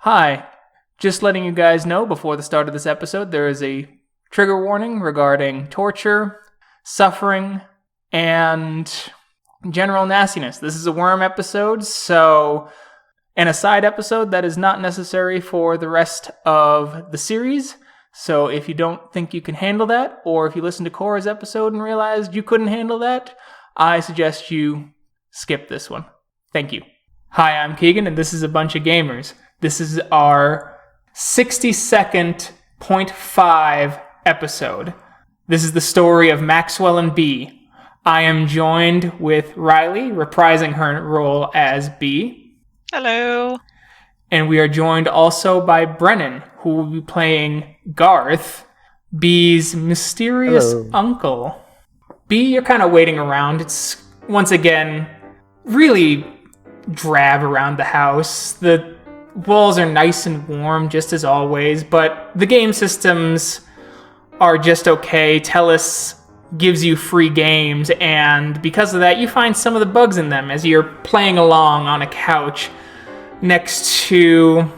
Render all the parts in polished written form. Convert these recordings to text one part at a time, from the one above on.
Hi, just letting you guys know before the start of this episode, there is a trigger warning regarding torture, suffering, and general nastiness. This is a worm episode, and a side episode that is not necessary for the rest of the series. So if you don't think you can handle that, or if you listen to Cora's episode and realized you couldn't handle that, I suggest you skip this one. Thank you. Hi, I'm Keegan, and this is A Bunch of Gamers. This is our 60-second 0.5 episode. This is the story of Maxwell and B. I am joined with Riley, reprising her role as B. Hello. And we are joined also by Brennan, who will be playing Garth, B's mysterious uncle. B, you're kind of waiting around. It's, once again, really drab around the house. The walls are nice and warm, just as always, but the game systems are just okay. Tellus gives you free games, and because of that, you find some of the bugs in them as you're playing along on a couch next to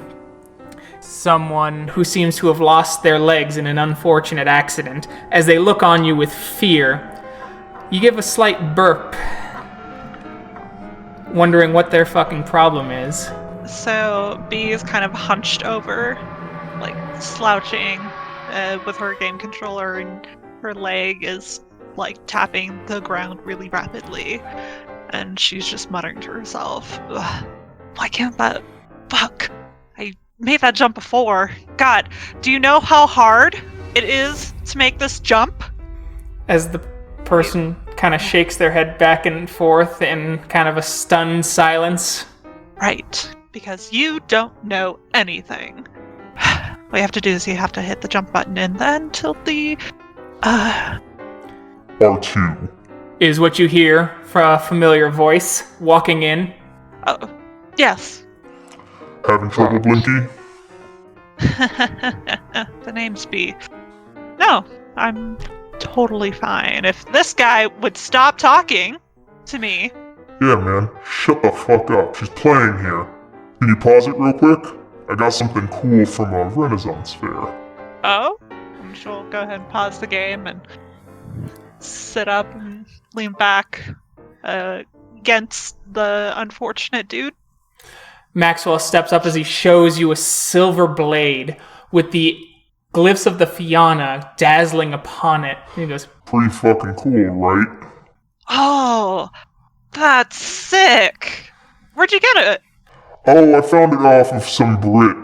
someone who seems to have lost their legs in an unfortunate accident. As they look on you with fear, you give a slight burp, wondering what their fucking problem is. So B is kind of hunched over, like slouching with her game controller, and her leg is like tapping the ground really rapidly, and she's just muttering to herself, "Ugh, why can't that... Fuck. I made that jump before. God, do you know how hard it is to make this jump?" As the person kind of shakes their head back and forth in kind of a stunned silence. Right. Because you don't know anything. What you have to do is you have to hit the jump button and then tilt the... R2. Is what you hear from a familiar voice walking in. Oh, yes. Having trouble, Blinky? The name's B. No, I'm totally fine. If this guy would stop talking to me... Yeah, man. Shut the fuck up. She's playing here. Can you pause it real quick? I got something cool from a Renaissance fair. Oh? And she'll go ahead and pause the game and sit up and lean back against the unfortunate dude. Maxwell steps up as he shows you a silver blade with the glyphs of the Fianna dazzling upon it. And he goes, Pretty fucking cool, right? Oh, that's sick. Where'd you get it? Oh, I found it off of some Brit.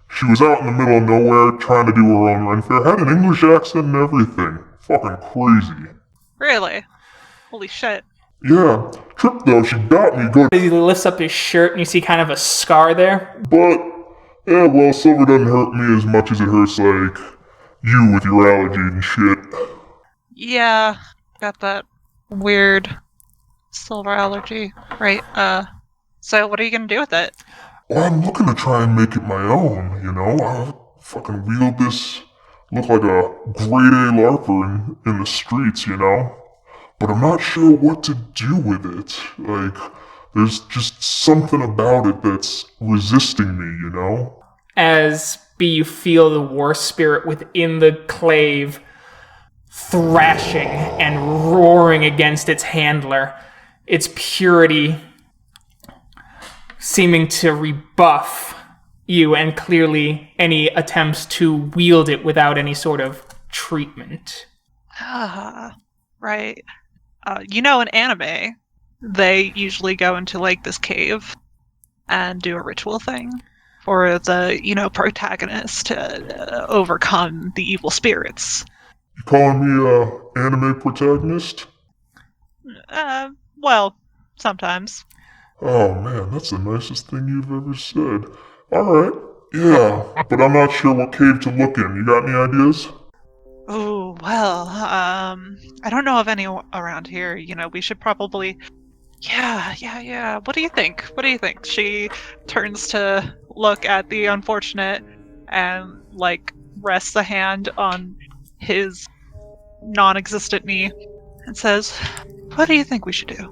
She was out in the middle of nowhere trying to do her own run fair. Had an English accent and everything. Fucking crazy. Really? Holy shit. Yeah. Trip though, she got me good. He lifts up his shirt and you see kind of a scar there. But, yeah, well, silver doesn't hurt me as much as it hurts, like, you with your allergy and shit. Yeah, got that weird silver allergy. Right, so what are you gonna do with it? Well, I'm looking to try and make it my own, you know? I'll fucking wield this, look like a grade A LARPer in the streets, you know? But I'm not sure what to do with it. Like, there's just something about it that's resisting me, you know? As you feel the war spirit within the Klaive thrashing and roaring against its handler, its purity seeming to rebuff you, and clearly any attempts to wield it without any sort of treatment. Right. In anime, they usually go into, like, this cave and do a ritual thing for the, protagonist to overcome the evil spirits. You calling me a anime protagonist? Well, sometimes. Oh man, that's the nicest thing you've ever said. Alright, yeah, but I'm not sure what cave to look in. You got any ideas? Oh, well, I don't know of any around here. We should probably... Yeah. What do you think? She turns to look at the unfortunate and, like, rests a hand on his non-existent knee and says, "What do you think we should do?"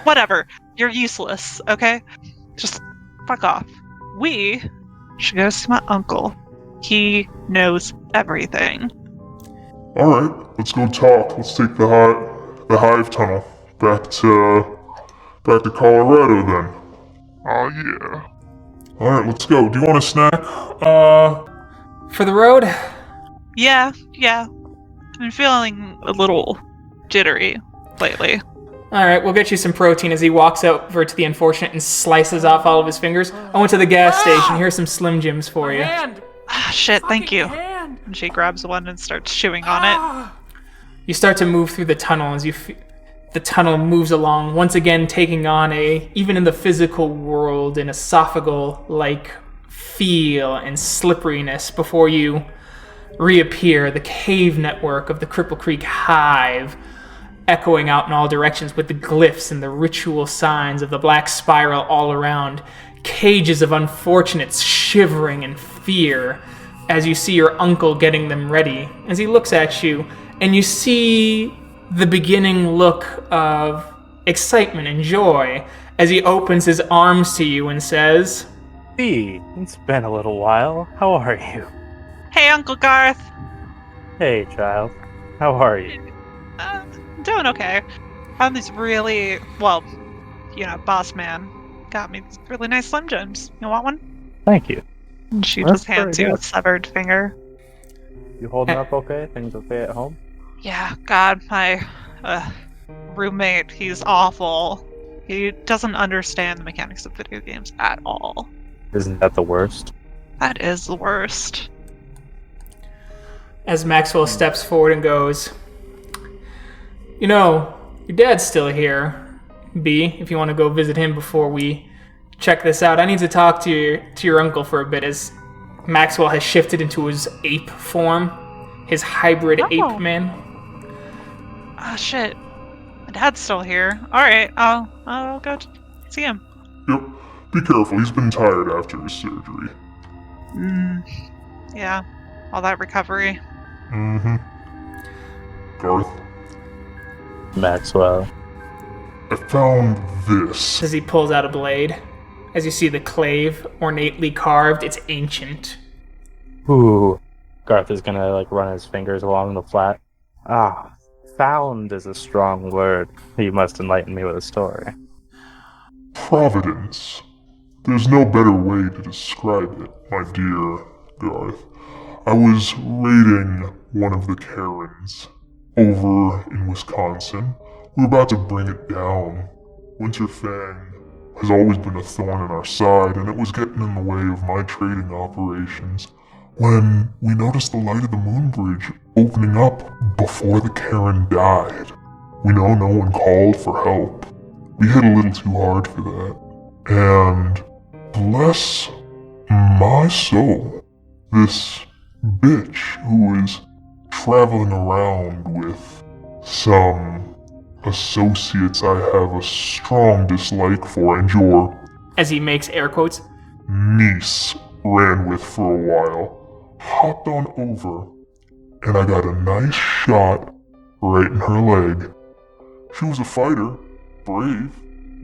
Whatever. You're useless, okay? Just fuck off. We should go see my uncle. He knows everything. Alright, let's go talk. Let's take the Hive tunnel back to Colorado then. Oh yeah. Alright, let's go. Do you want a snack? For the road? Yeah. I've been feeling a little jittery lately. Alright, we'll get you some protein as he walks over to the unfortunate and slices off all of his fingers. I went to the gas station. Here's some Slim Jims for you. Ah, shit, thank you. And she grabs one and starts chewing on it. You start to move through the tunnel as the tunnel moves along, once again taking on even in the physical world, an esophageal-like feel and slipperiness before you reappear. The cave network of the Cripple Creek Hive echoing out in all directions with the glyphs and the ritual signs of the black spiral all around. Cages of unfortunates shivering in fear as you see your uncle getting them ready. As he looks at you, and you see the beginning look of excitement and joy as he opens his arms to you and says, Hey, it's been a little while. How are you? Hey, Uncle Garth. Hey, child. How are you? Doing okay. Found these really, boss man got me these really nice Slim Jims. You want one? Thank you. And she That's just hands very you a good. severed finger. You holding up okay? Things okay at home? Yeah, God, my roommate, he's awful. He doesn't understand the mechanics of video games at all. Isn't that the worst? That is the worst. as Maxwell steps forward and goes, "You know, your dad's still here, B, if you want to go visit him before we check this out. I need to talk to your uncle for a bit," as Maxwell has shifted into his ape form, his hybrid ape man. Oh, shit. My dad's still here. Alright, I'll go see him. Yep. Be careful, he's been tired after his surgery. Yeah, all that recovery. Mm-hmm. Garth, Maxwell. I found this. As he pulls out a blade. As you see the Klaive, ornately carved, it's ancient. Ooh. Garth is gonna run his fingers along the flat. Ah, found is a strong word. You must enlighten me with a story. Providence. There's no better way to describe it, my dear Garth. I was raiding one of the cairns over in Wisconsin. We were about to bring it down. Winter Fang has always been a thorn in our side, and it was getting in the way of my trading operations when we noticed the light of the moon bridge opening up before the cairn died. We know no one called for help. We hit a little too hard for that. And bless my soul, this bitch who is traveling around with some associates I have a strong dislike for, and your As he makes air quotes. niece ran with for a while, hopped on over, and I got a nice shot right in her leg. She was a fighter, brave,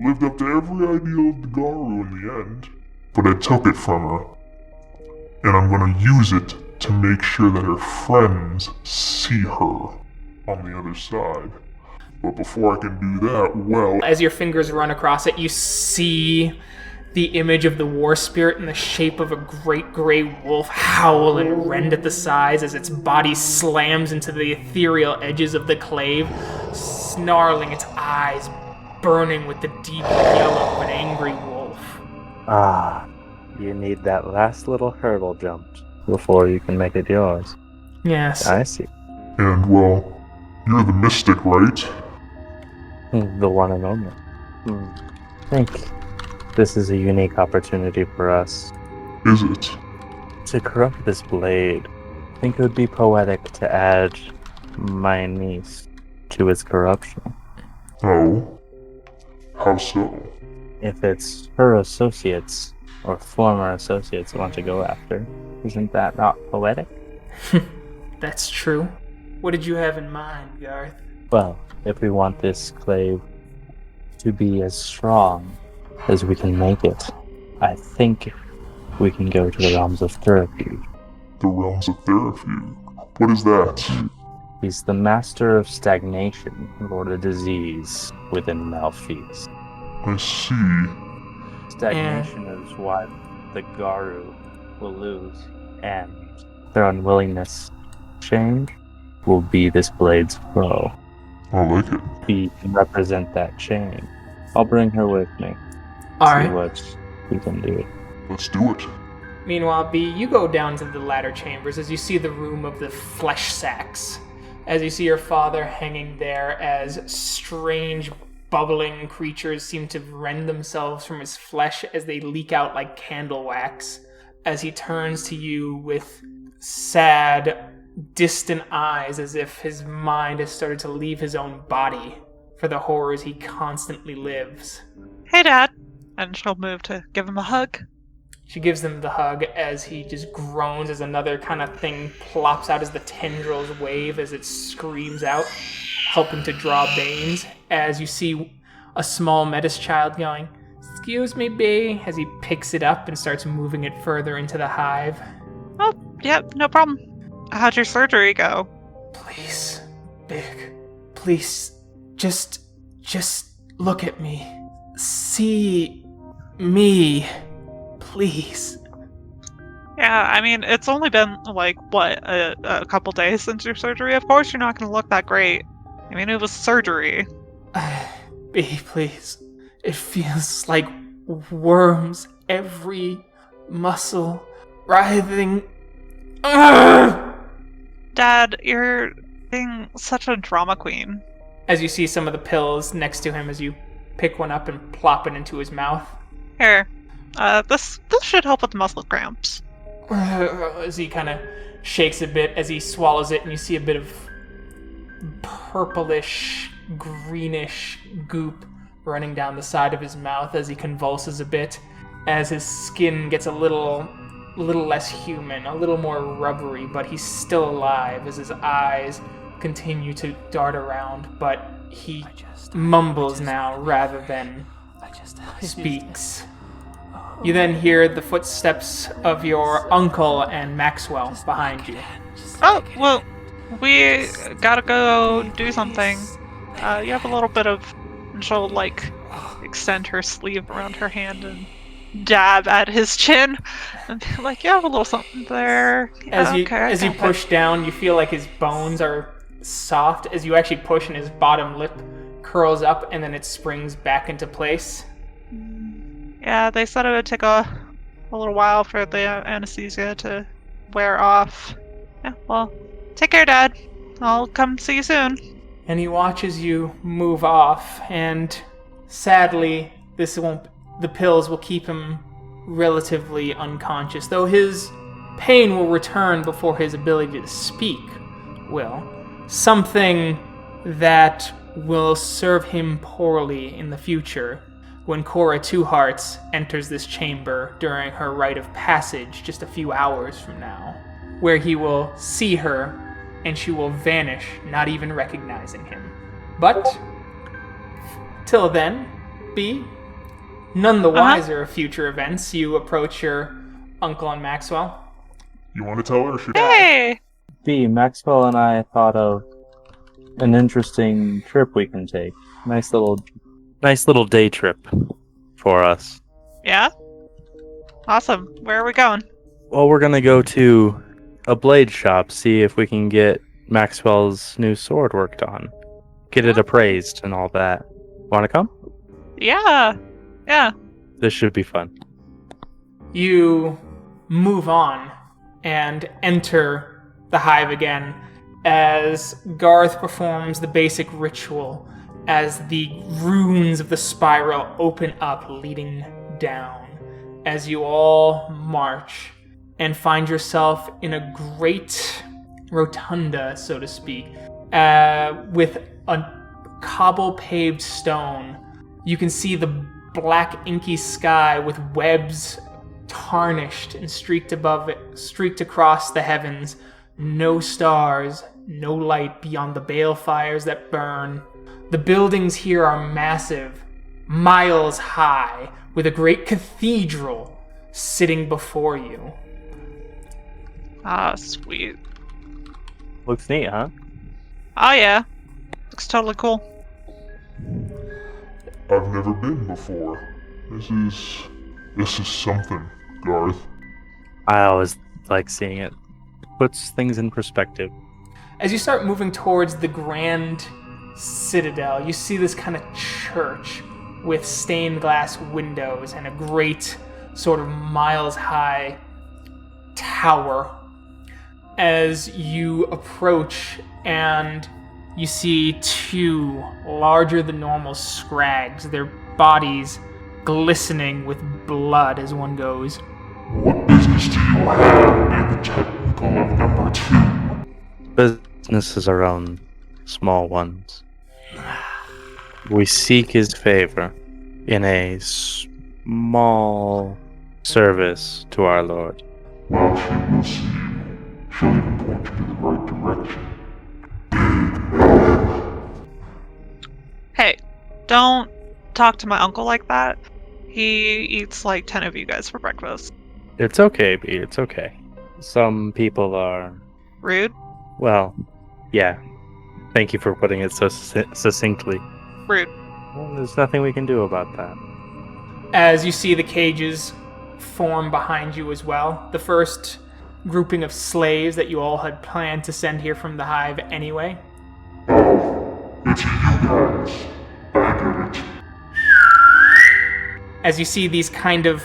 lived up to every ideal of the Garou in the end, but I took it from her, and I'm gonna use it to make sure that her friends see her on the other side. But before I can do that, well, As your fingers run across it, you see the image of the war spirit in the shape of a great gray wolf howl and rend at the sides as its body slams into the ethereal edges of the Klaive, snarling, its eyes burning with the deep yellow of an angry wolf. Ah, you need that last little hurdle jumped before you can make it yours. Yes. I see. and well, you're the mystic, right? The one and only. I think this is a unique opportunity for us Is it? to corrupt this blade. I think it would be poetic to add my niece to its corruption. Oh? How so? If it's her associates or former associates want to go after, isn't that not poetic? That's true. What did you have in mind, Garth? Well, if we want this Klaive to be as strong as we can make it, I think we can go to the realms of therapy. The realms of therapy. What is that? He's the master of stagnation, or the disease within Malfeas. I see. Stagnation is why the Garou will lose, and their unwillingness to change will be this blade's foe. I like it. He can represent that change. I'll bring her with me. Alright. See what we can do. Let's do it. Meanwhile, B, you go down to the ladder chambers as you see the room of the flesh sacks. As you see your father hanging there as strange, bubbling creatures seem to rend themselves from his flesh as they leak out like candle wax. As he turns to you with sad, distant eyes as if his mind has started to leave his own body for the horrors he constantly lives. Hey, Dad. And she'll move to give him a hug. She gives him the hug as he just groans as another kind of thing plops out as the tendrils wave as it screams out, helping to draw Banes. As you see a small Metis child going, "Excuse me, B," as he picks it up and starts moving it further into the hive. Oh, yep, no problem. How'd your surgery go? Please, Big, please, just look at me. See me. Please. Yeah, I mean, it's only been, a couple days since your surgery. Of course you're not going to look that great. I mean, it was surgery. B, please. It feels like worms. Every muscle writhing. Dad, you're being such a drama queen. As you see some of the pills next to him as you pick one up and plop it into his mouth. Here. This should help with muscle cramps. As he kind of shakes a bit as he swallows it, and you see a bit of purplish, greenish goop running down the side of his mouth as he convulses a bit, as his skin gets a little less human, a little more rubbery, but he's still alive as his eyes continue to dart around, but he mumbles now rather than speaks. You then hear the footsteps of your uncle and Maxwell behind you. Oh, well, we gotta go do something. You have a little bit of... And she'll, extend her sleeve around her hand and dab at his chin. And be like, you have a little something there. Yeah, as you push down, you feel like his bones are soft. As you actually push and his bottom lip curls up and then it springs back into place. Yeah, they said it would take a little while for the anesthesia to wear off. Yeah, well, take care, Dad. I'll come see you soon. And he watches you move off, and sadly, the pills will keep him relatively unconscious, though his pain will return before his ability to speak will. Something that will serve him poorly in the future. When Cora Two Hearts enters this chamber during her rite of passage just a few hours from now, where he will see her and she will vanish, not even recognizing him. But, till then, B, none the wiser of future events, you approach your uncle and Maxwell. You want to tell her or should I? Hey! B, Maxwell and I thought of an interesting trip we can take. Nice little day trip for us. Yeah? Awesome. Where are we going? Well, we're gonna go to a blade shop, see if we can get Maxwell's new sword worked on. Get it appraised and all that. Wanna come? Yeah. Yeah. This should be fun. You move on and enter the hive again as Garth performs the basic ritual as the runes of the spiral open up, leading down, as you all march and find yourself in a great rotunda, so to speak, with a cobble-paved stone. You can see the black inky sky with webs tarnished and streaked across the heavens. No stars, no light beyond the balefires that burn. The buildings here are massive, miles high, with a great cathedral sitting before you. Ah, sweet. Looks neat, huh? Oh yeah. Looks totally cool. I've never been before. This is something, Garth. I always like seeing it. Puts things in perspective. As you start moving towards the grand citadel, you see this kind of church with stained glass windows and a great sort of miles high tower. As you approach and you see two larger than normal scrags, their bodies glistening with blood as one goes, What business do you have in the technical of number 2? Businesses are own, small ones. We seek his favor in a small service to our Lord. Well, she will see you. She'll even point you to the right direction. Hey, don't talk to my uncle like that. He eats like 10 of you guys for breakfast. It's okay, B, it's okay. Some people are... Rude? Well, yeah. Thank you for putting it so succinctly. Rude. Well, there's nothing we can do about that. as you see the cages form behind you as well. The first grouping of slaves that you all had planned to send here from the Hive anyway. Oh, it's you guys. I get it. As you see these kind of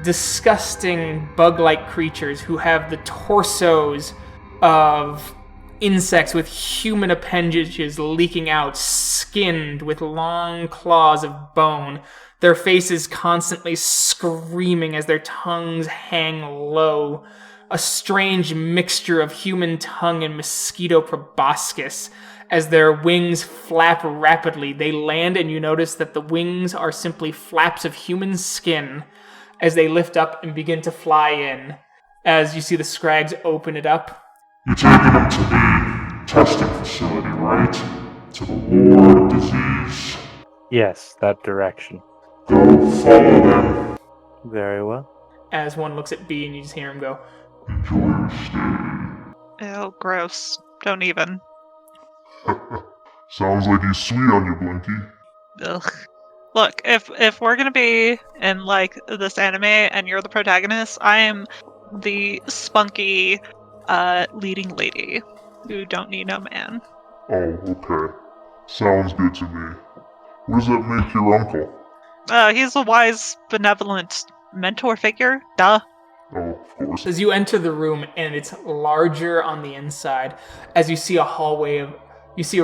disgusting bug-like creatures who have the torsos of insects with human appendages leaking out, skinned with long claws of bone, their faces constantly screaming as their tongues hang low, a strange mixture of human tongue and mosquito proboscis. As their wings flap rapidly, they land and you notice that the wings are simply flaps of human skin as they lift up and begin to fly in. As you see the scrags open it up. You're taking them to the testing facility, right? To the Lord of Disease. Yes, that direction. Go follow them. Very well. As one looks at B and you just hear him go, Enjoy your stay. Ew, gross. Don't even. Sounds like he's sweet on you, Blinky. Ugh. Look, if we're gonna be in like this anime and you're the protagonist, I am the spunky leading lady who don't need no man. Oh, okay. Sounds good to me. What does that make your uncle? He's a wise, benevolent mentor figure. Duh. Oh, of course. as you enter the room and it's larger on the inside, as you see a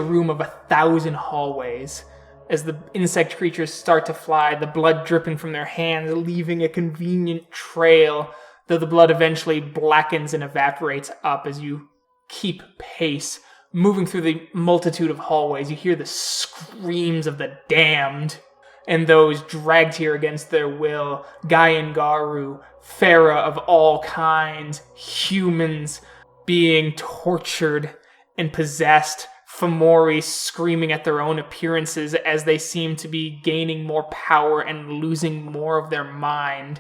room of 1,000 hallways. As the insect creatures start to fly, the blood dripping from their hands, leaving a convenient trail, though the blood eventually blackens and evaporates up as you keep pace. Moving through the multitude of hallways, you hear the screams of the damned, and those dragged here against their will, Gaian Garou, Farah of all kinds, humans being tortured and possessed, Fomori screaming at their own appearances as they seem to be gaining more power and losing more of their mind.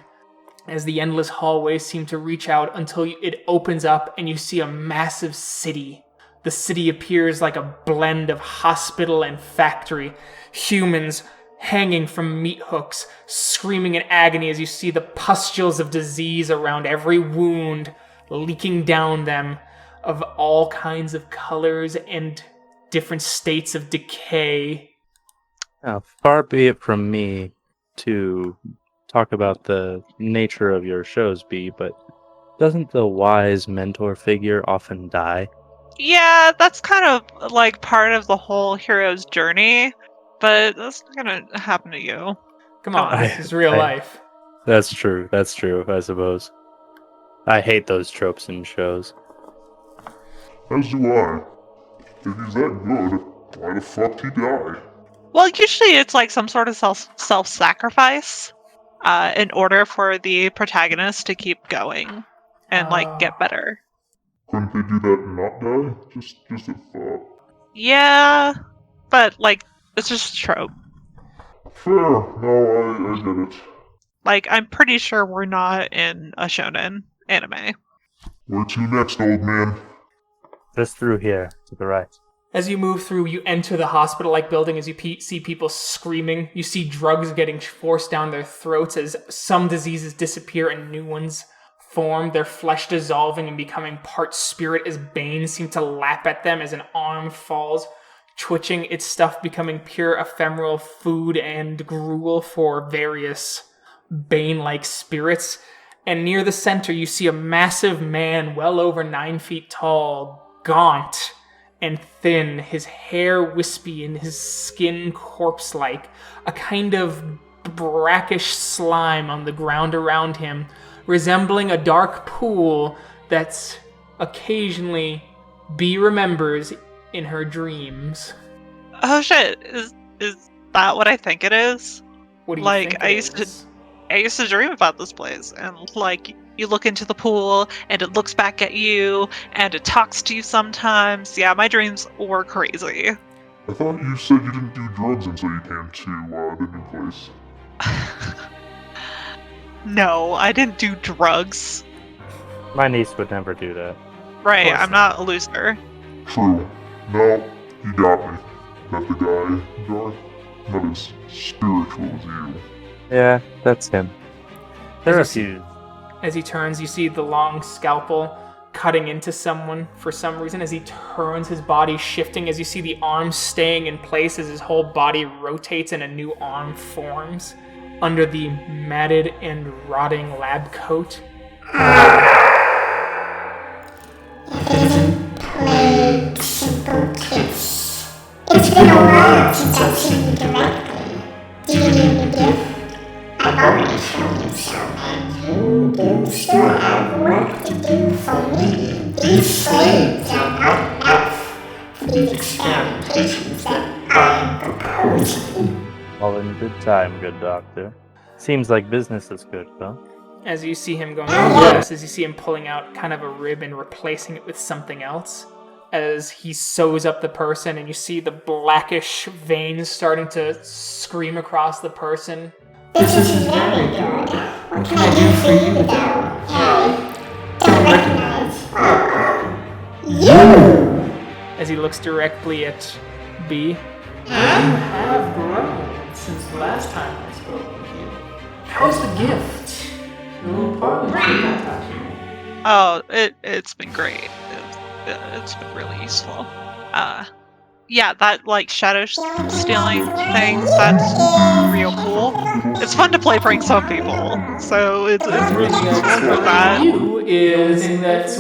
As the endless hallways seem to reach out until it opens up and you see a massive city. The city appears like a blend of hospital and factory. Humans hanging from meat hooks, screaming in agony as you see the pustules of disease around every wound, leaking down them, of all kinds of colors and different states of decay. Now, far be it from me to talk about the nature of your shows, B, but doesn't the wise mentor figure often die? Yeah, that's kind of like part of the whole hero's journey, but that's not gonna happen to you. Come on, this is real life. That's true, I suppose. I hate those tropes in shows. As do I. If he's that good, why the fuck did he die? Well, usually it's like some sort of self-sacrifice in order for the protagonist to keep going and like get better. Couldn't they do that and not die? Just a thought. Yeah, but like it's just a trope. Fair. No, I get it. Like, I'm pretty sure we're not in a shonen anime. Where to next, old man? Just through here, to the right. As you move through, you enter the hospital-like building as you see people screaming. You see drugs getting forced down their throats as some diseases disappear and new ones form, their flesh dissolving and becoming part spirit as Bane seems to lap at them as an arm falls, twitching, its stuff becoming pure ephemeral food and gruel for various Bane-like spirits. And near the center, you see a massive man well over 9 feet tall, gaunt and thin, his hair wispy and his skin corpse-like, a kind of brackish slime on the ground around him, resembling a dark pool that occasionally Bee remembers in her dreams. Oh shit, is that what I think it is? What do you Like, think I it used is? I used to dream about this place, and like, you look into the pool, and it looks back at you, and it talks to you sometimes. Yeah, my dreams were crazy. I thought you said you didn't do drugs until you came to the new place. No, I didn't do drugs. My niece would never do that. Right, course I'm not a loser. True. No, you got me. Not the guy, Garth. Not as spiritual as you. Yeah, that's him. There are a few. As he turns, you see the long scalpel cutting into someone for some reason. As he turns, his body shifting, as you see the arm staying in place as his whole body rotates and a new arm forms under the matted and rotting lab coat. Play simple kiss. It's been a while since I've seen you directly. Do you need a gift? I've already shown you so, and you do still have work to do for me. These slaves are not enough for these experimentations that I am proposing. All in good time, good doctor. Seems like business is good, though. As you see him going, oh yes, as you see him pulling out kind of a rib and replacing it with something else. As he sews up the person, and you see the blackish veins starting to scream across the person. This is very good. What can I do for you, though? Hey, don't recognize. You! As he looks directly at B. You have grown since the last time I spoke with you. How's the gift? No problem. Oh, it's been great. It's been really useful. Yeah, that like shadow stealing thing, that's real cool. It's fun to play pranks on people, so it's really useful for that.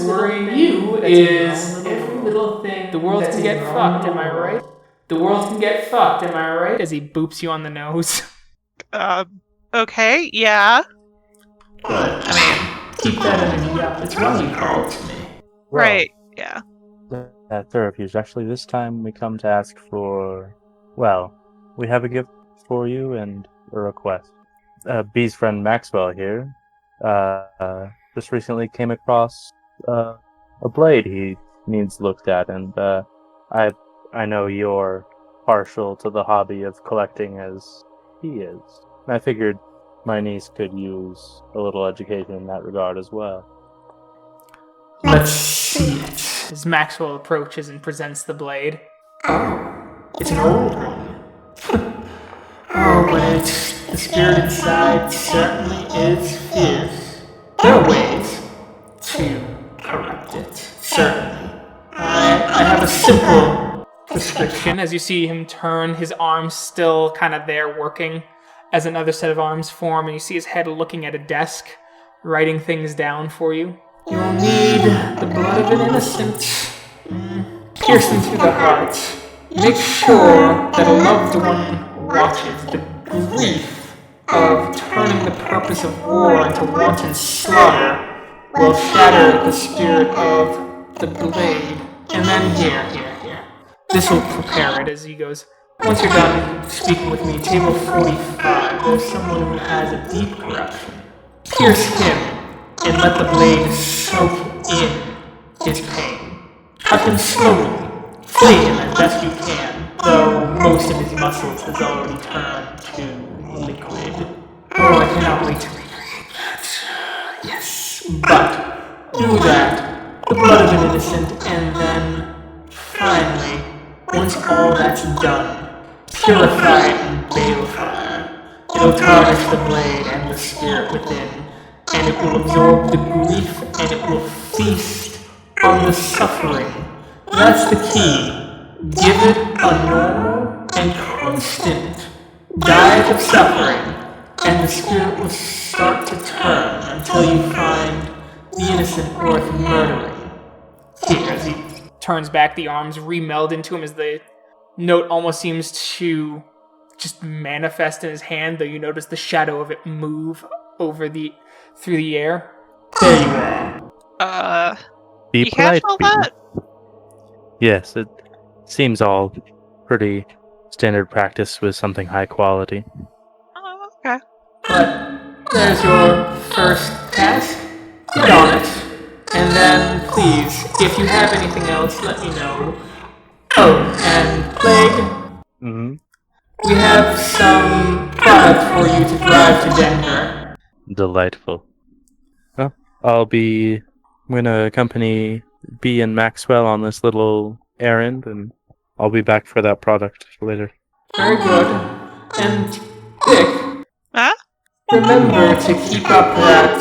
Worrying you is every little thing. The world can get fucked, am I right? The world can get fucked, am I right? As he boops you on the nose. Okay, yeah. Keep that energy up. It's why you called to me. Right, yeah. At the refuge. Actually, this time we come to ask for... Well, we have a gift for you and a request. Bee's friend Maxwell here just recently came across a blade he needs looked at, and I know you're partial to the hobby of collecting as he is. And I figured my niece could use a little education in that regard as well. Let's see it. As Maxwell approaches and presents the blade. It's an old one. But the spirited side certainly is fierce. There are ways to corrupt it, certainly. I have a simple prescription. As you see him turn, his arms still kind of there working as another set of arms form, and you see his head looking at a desk, writing things down for you. You will need the blood of an innocent, piercing through the heart. Make sure that a loved one watches. The grief of turning the purpose of war into wanton slaughter will shatter the spirit of the blade. And then here. This will prepare it as he goes. Once you're done speaking with me, table 45, there's someone who has a deep corruption. Pierce him and let the blade soak in his pain. Cut him slowly. Flay him as best you can. though most of his muscles has already turned to liquid. Oh, I cannot wait to recreate that. Yes. But do that, the blood of an innocent, and then, finally, once all that's done, purify it in balefire. It'll tarnish the blade and the spirit within, and it will absorb the grief, and it will feast on the suffering. That's the key. Give it a normal and constant diet of suffering, and the spirit will start to turn until you find the innocent worth murdering. Here, as he turns back, the arms remeld into him as the note almost seems to just manifest in his hand, though you notice the shadow of it move through the air. There you are. Be You catch polite, all people. that? Yes, it seems all pretty standard practice with something high quality. Oh, okay. But there's your first task. Get on it. And then, please, if you have anything else, let me know. Oh, and Plague, Mm-hmm. we have some product for you to drive to Denver. Delightful. Well, I'm gonna accompany B and Maxwell on this little errand, and I'll be back for that product later. Very good. And Dick, Huh? remember to keep up that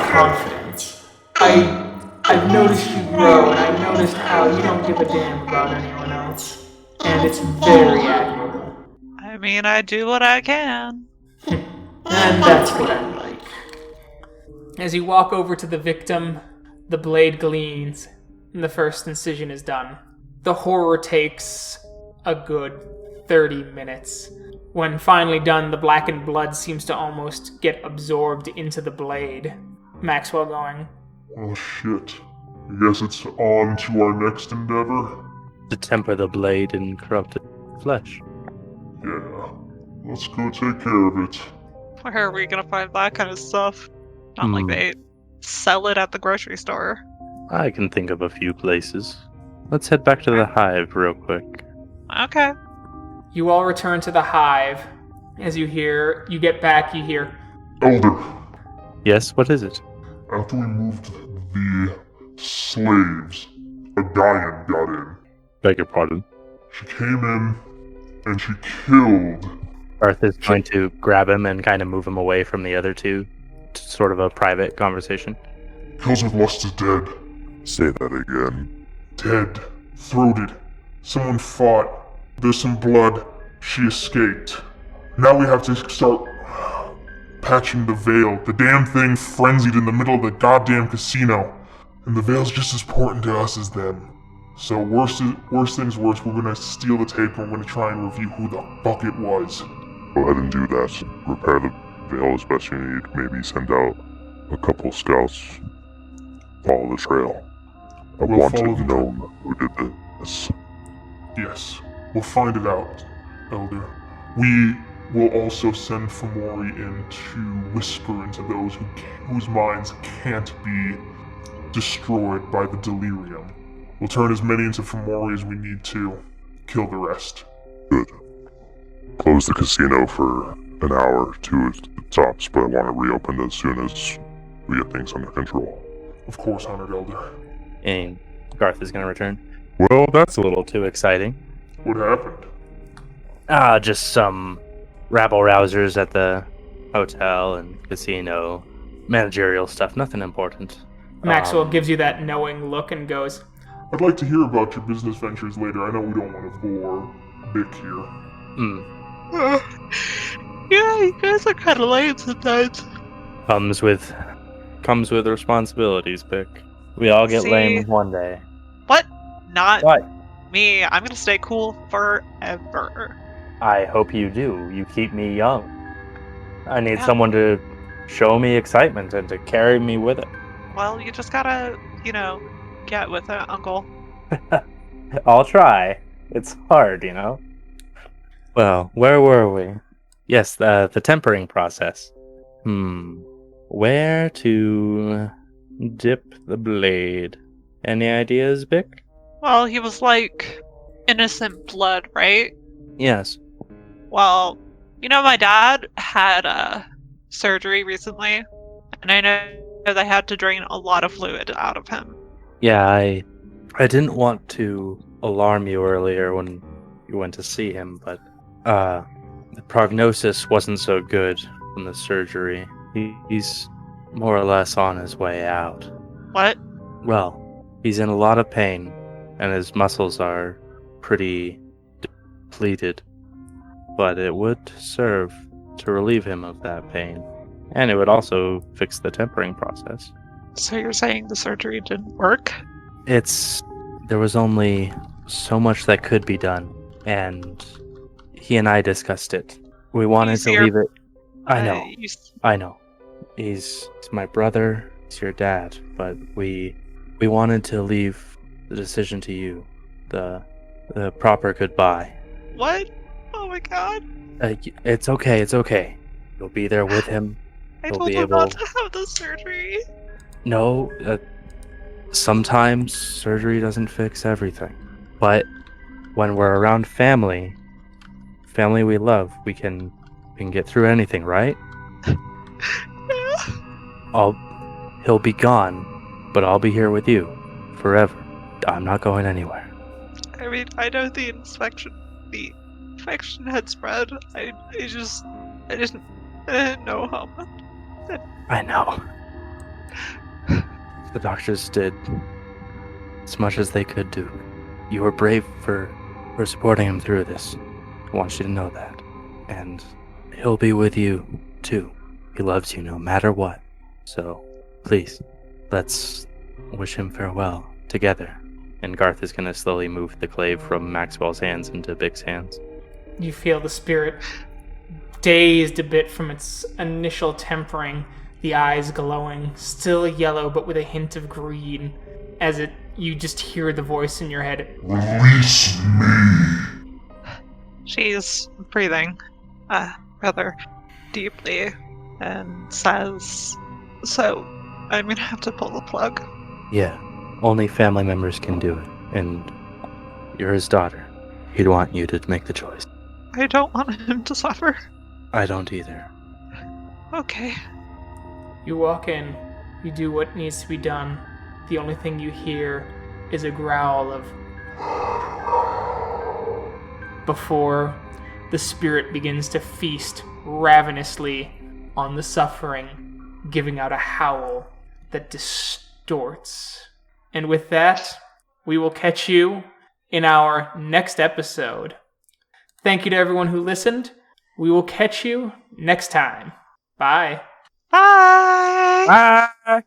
self-confidence. I've noticed you grow, and I've noticed how you don't give a damn about anyone else. And it's very admirable. I mean, I do what I can. And that's what I like. As you walk over to the victim, the blade gleams, and the first incision is done. The horror takes a good 30 minutes. When finally done, the blackened blood seems to almost get absorbed into the blade. Maxwell going, Oh shit. I guess it's on to our next endeavor? To temper the blade in corrupted flesh. Yeah. Let's go take care of it. Where are we gonna find that kind of stuff? Not like they sell it at the grocery store. I can think of a few places. Let's head back to the Hive real quick. Okay. you all return to the Hive. As you hear, you get back, you hear, Elder, Yes, what is it? after we moved the slaves, a Gaian got in. Beg your pardon. She came in and she killed. Garth is going to grab him and kind of move him away from the other two. To sort of a private conversation. Kills with lust is dead. Say that again. Dead. Throated. Someone fought. There's some blood. She escaped. Now we have to start patching the veil. The damn thing frenzied in the middle of the goddamn casino. And the veil's just as important to us as them. So worst things worse, we're gonna steal the tape and we're gonna try and review who the fuck it was. Go ahead and do that. Repair the veil as best you need. Maybe send out a couple scouts. Follow the trail. I We'll want to follow the know who did this. Yes, we'll find it out, Elder. We will also send Fomori in to whisper into those whose minds can't be destroyed by the delirium. We'll turn as many into Fomori as we need to. Kill the rest. Good. Close the casino for an hour or two at the tops, but I want to reopen as soon as we get things under control. Of course, Honored Elder. And Garth is going to return. Well, that's a little too exciting. What happened? Just some rabble-rousers at the hotel and casino. Managerial stuff, nothing important. Maxwell gives you that knowing look and goes, I'd like to hear about your business ventures later. I know we don't want to bore Vic here. Yeah, you guys are kind of lame sometimes. Comes with responsibilities, Pick. We all get See? lame one day. What? Not What? me. I'm gonna stay cool forever. I hope you do. You keep me young. I need Yeah. someone to show me excitement and to carry me with it. Well, you just gotta, get with it, Uncle. I'll try. It's hard, Well, where were we? Yes, the tempering process. Where to dip the blade? Any ideas, Bick? Well, he was innocent blood, right? Yes. Well, my dad had surgery recently, and I know they had to drain a lot of fluid out of him. Yeah, I didn't want to alarm you earlier when you went to see him, but the prognosis wasn't so good from the surgery. He's more or less on his way out. What? Well, he's in a lot of pain, and his muscles are pretty depleted. But it would serve to relieve him of that pain, and it would also fix the tempering process. So you're saying the surgery didn't work? There was only so much that could be done, and he and I discussed it. We wanted to leave it. I know. He's my brother, he's your dad, but we wanted to leave the decision to you. The proper goodbye. What? Oh my god. It's okay. You'll be there with him. I told him not to have the surgery. No, sometimes surgery doesn't fix everything. But when we're around family we love, we can get through anything, right? He'll be gone, but I'll be here with you forever. I'm not going anywhere. I mean, I know the infection had spread. I didn't know how much. I know. The doctors did as much as they could do. You were brave for supporting him through this. I want you to know that. And he'll be with you, too. He loves you no matter what. So, please, let's wish him farewell together. And Garth is going to slowly move the Klaive from Maxwell's hands into Big's hands. You feel the spirit dazed a bit from its initial tempering, the eyes glowing, still yellow but with a hint of green, as you just hear the voice in your head. Release me! She's breathing rather deeply and says, "So, I'm gonna have to pull the plug." Yeah, only family members can do it, and you're his daughter. He'd want you to make the choice. I don't want him to suffer. I don't either. Okay. You walk in, you do what needs to be done. The only thing you hear is a growl of before the spirit begins to feast ravenously on the suffering, giving out a howl that distorts. And with that, we will catch you in our next episode. Thank you to everyone who listened. We will catch you next time. Bye. Bye! Bye!